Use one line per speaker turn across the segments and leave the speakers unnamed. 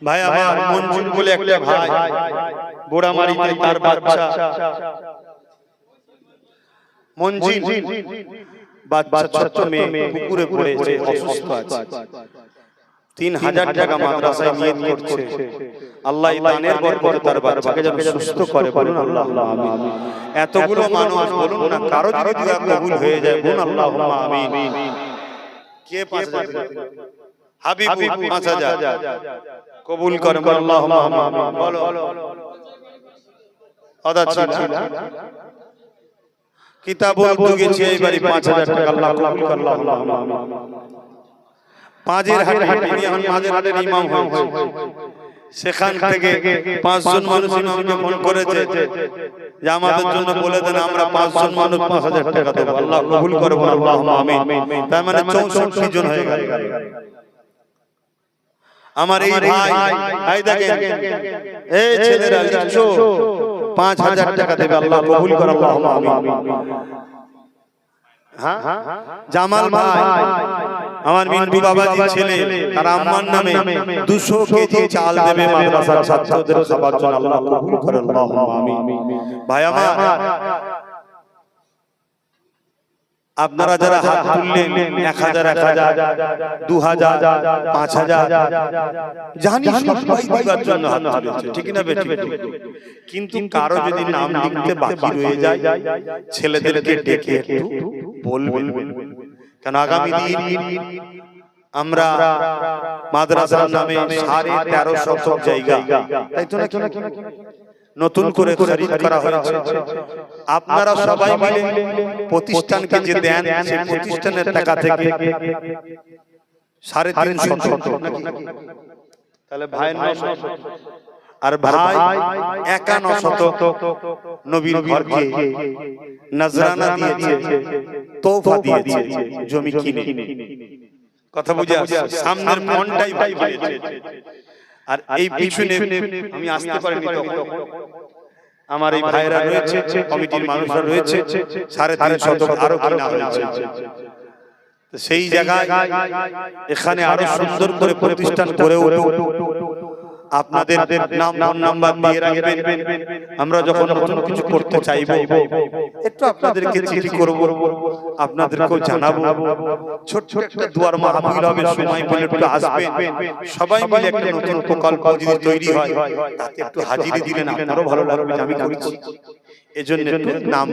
ভাই আমার মঞ্জুর বলে একটা ভাই বোড়ামারিতে তার বাচ্চা মঞ্জিল বাচ্চা ছোট মেয়ে পুকুরে পড়েছে অসুস্থ আছে 3000 টাকা মাদ্রাসায় নিয়ত করছে আল্লাহ এই দানের বরকতে তার বাচ্চাকে যেন সুস্থ করে বলুন আল্লাহুম্মা আমিন এতগুলো মানুষ বলুন না কারো যদি দোয়া কবুল হয়ে যায় বলুন আল্লাহুম্মা আমিন কে 5000 হাবিব 5000 কবুল করেন আল্লাহুম্মা আমিন বলো আদা ছিল কিতাবুল দুগেছে এইবারই 5000 টাকা আল্লাহ কবুল করে আল্লাহুম্মা আমিন পাঁচের হাটে এখন মাঝের হাটের ইমাম হয়েছে সেখান থেকে 5 জন মানুষ ইমামকে ফোন করেছে যে আমাদের জন্য বলে দেন আমরা 5 জন মানুষ 5000 টাকা দেব আল্লাহ কবুল করবে আল্লাহুম্মা আমিন তার মানে 64 জন হয়ে গেল আমার এই ভাই দেখেন এই ছেলেরা লিখছো 5000 টাকা দেবে আল্লাহ কবুল করে আল্লাহুম্মা আমিন হ্যাঁ জামাল ভাই আমার মিন্টু বাবাজি ছেলে তার আম্মার নামে 200 কেজি চাল দেবে মাদ্রাসার ছাত্রদের খাবার জন্য আল্লাহ কবুল করে আল্লাহুম্মা আমিন ভাই আমার আপনারা যারা হাত তুললেন 1000 2000 5000 জানি সবাই দিবার জন্য হাত তুলেছে ঠিক না বেটি কিন্তু কারো যদি নাম লিখতে বাকি রয়ে যায় ছেলেদেরকে ডেকে একটু বলবেন কারণ আগামী দিন আমরা মাদ্রাসার নামে 1350 জায়গা তাই তো নাকি নতুন করে খরিদ করা হয়েছে আপনারা সবাই মিলে প্রতিষ্ঠানকে যে দেন সেই প্রতিষ্ঠানের টাকা থেকে 350 নাকি তাহলে ভাই 900 আর ভাই 91 নবীর ঘরকে নজরানা দিয়েছে তোফা দিয়েছে জমি কিনে কথা বুঝে আসছে সামনের ফোনটাই ভাই কিনেছে আর এই পিছনে আমি আসতে পারিনি তখন আমার এই ভাইরা রয়েছে কমিটির মানুষরা রয়েছে 350 আরো কিনা হয়েছে সেই জায়গায় এখানে আরো সুন্দর করে প্রতিষ্ঠান করে উঠুক আপনাদের নাম ফোন নাম্বার দিয়ে রাখবেন আমরা যখন নতুন কিছু করতে চাইবো একটু আপনাদেরকে চিঠি করব আপনাদেরকেও জানাবো ছোট ছোট একটা দুয়ার মাহফিল হবে সময় পেলে একটু আসবেন সবাই মিলে একটা নতুন প্রকল্প যদি তৈরি হয় তাতে একটু হাজিরি দিলেন আপনারও ভালো লাগবে আমি করেছি এজন্য নাম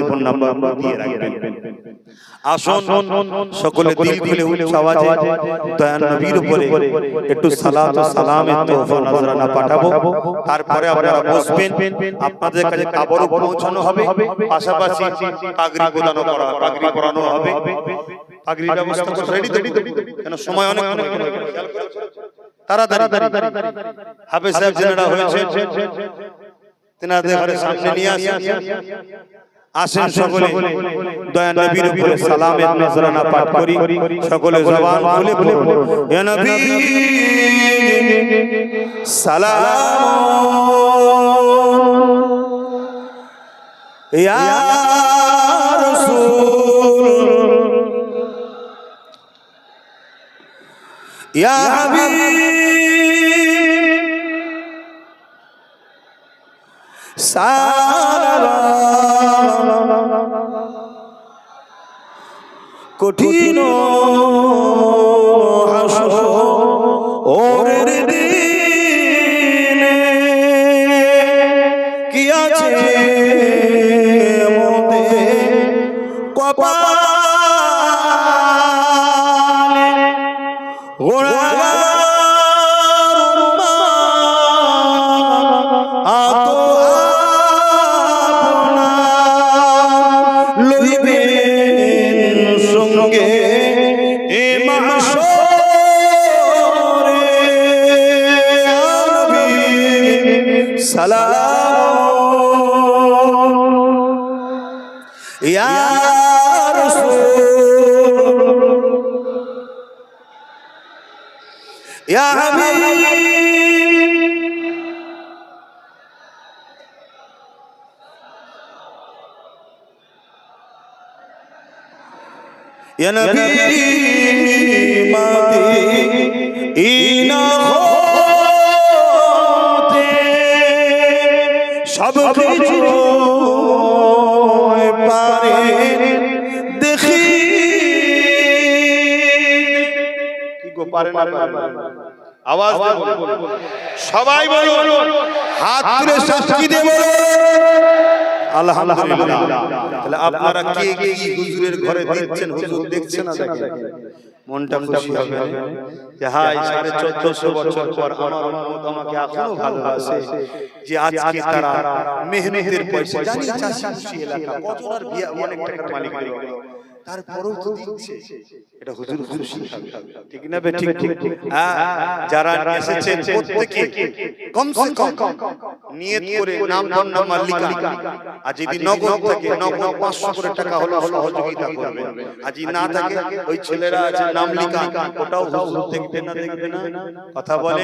ফোন নাম্বার দিয়ে রাখবেন আসুন সকলে দিল খুলে উচ্চ আওয়াজে দয়ার নবীর উপরে একটু সালাত ও সালামের তোহফা নজরানা পাঠাবো তারপরে আপনারা বসবেন আপনাদের কাছে কাবরও পৌঁছানো হবে পাশাপাশি পাগড়ি প্রদানও করা পাগড়ি পরানো হবে পাগড়ির ব্যবস্থা করে রেডি কেন সময় অনেক তাড়াতাড়ি হাফেজ সাহেব জেনারা হয়েছে তেনাদের ঘরে সামনে নিয়ে আসেন সকলে দয়া নবীর উপরে সালামের নজরানা পাঠ করি সকলে জবান খুলে পড়ুন ইয়া নবী সালাম ইয়া রাসূল ইয়া হাবিব কঠিন হাসরের দিনে কি আছে মোতে কপালে গোড়াগার আতো আপনা লইবে সঙ্গে এ মাহশরে নবী সালাম ইয়া রাসূল ইয়া হাবিব या नबी माती इना কিছু পারে দেখি কি গো পারে না আওয়াজ সবাই বলুন হাত তুলে সাক্ষী দিয়ে বলুন আলহামদুলিল্লাহ। তাহলে আপনারা কে কি হুজুরের ঘরে দিচ্ছেন হুজুর দেখছেন না দেখেন মনটা খুশি হবে যে হাই 1450 বছর পর আমার উম্মত আমাকে এখনো ভালোবাসে যে আজকে তারা মেহনতের পয়সা জানি চাষি এলাকা কতটার বিয়া অনেক টাকার মালিক তারপরেও তো দিচ্ছে এটা হুজুর খুশি হবে ঠিক না বে ঠিক যারা এসেছেন প্রত্যেকে কমসে কম নিয়ত করে নাম নাম্বার লিখা আর যদি নগদ থাকে নগদ 500 করে টাকা হলো সহযোগিতা করবেন আর যদি না থাকে ওই ছেলেরা আছে নাম লিখা ওটাও হুজুর দেখবে না কথা বলে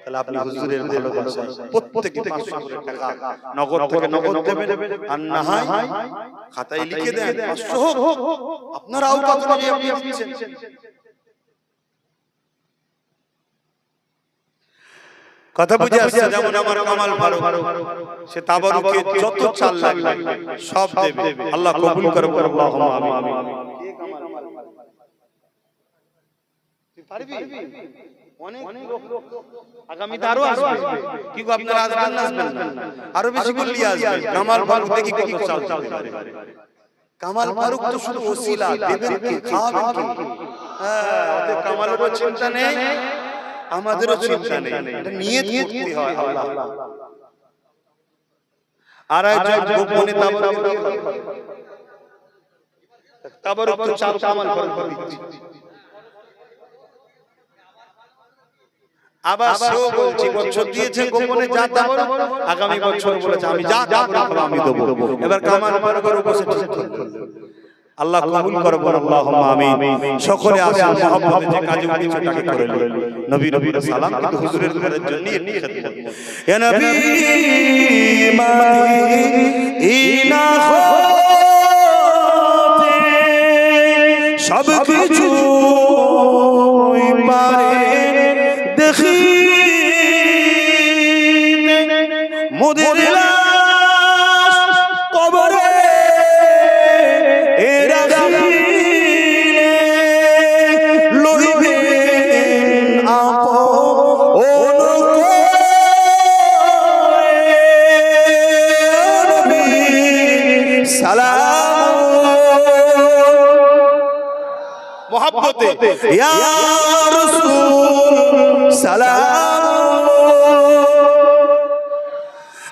তাহলে আপনি হুজুরের ভালোবাসা প্রত্যেকে 500 করে টাকা নগদ থেকে নগদ দেবেন আর না হয় খাতায় লিখে দেন 500 হোক আপনার আওকাত অনুযায়ী আপনি দিচ্ছেন। কথা বুঝে আসছে যেমন আমার কামাল ফারুক সে তাবারুকে যত চাল লাগবে সব দেবে আল্লাহ কবুল করুক আল্লাহুম্মা আমিন। তুই পারবি অনেক লোক আগামীতে আরো আসবে কি গো আপনারা আসবেন না আরো বেশি বললি আসবে কামাল ফারুক দেখি কত চাল দিতে পারে কামাল ফারুক তো শুধু ওসিলা দেবেন কি খাওয়াবেন কি ওদের কামালেরও চিন্তা নেই আমাদেরও চিন্তা নেই এটা নিয়ত করতে হয় আল্লাহ আর একজন গোপনে তাবারুক তো চাল কামাল ফারুক দিচ্ছে আবার সেও বলছি বছর দিয়েছে গোপনে যা তাবারুক আগামী বছর বলেছে আমি যা তাবারুক আমি দেব এবার কামাল ফারুকের উপর ঠিক করবে আল্লাহ কবুল করুক আল্লাহুম্মা আমিন। সকলে আসেন মহব্বতে যে কাজে উঠেছে তাকে করে নবী নবীর সালাম কিন্তু হুজুরের ঘরের জন্য নিয়ে খেদমত ইয়া নবী মাদিনা হতে সব কিছু পারে দেখি মোদের কবরে मोहब्बते या रसूल सलाम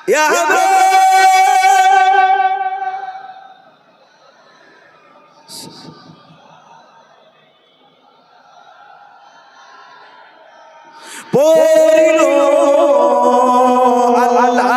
या पोरिलो अल्लाह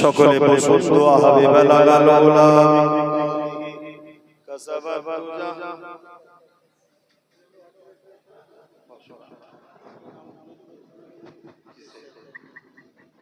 সকলে বসুন দোয়া হবে বালাগাল উলাম কাসাবা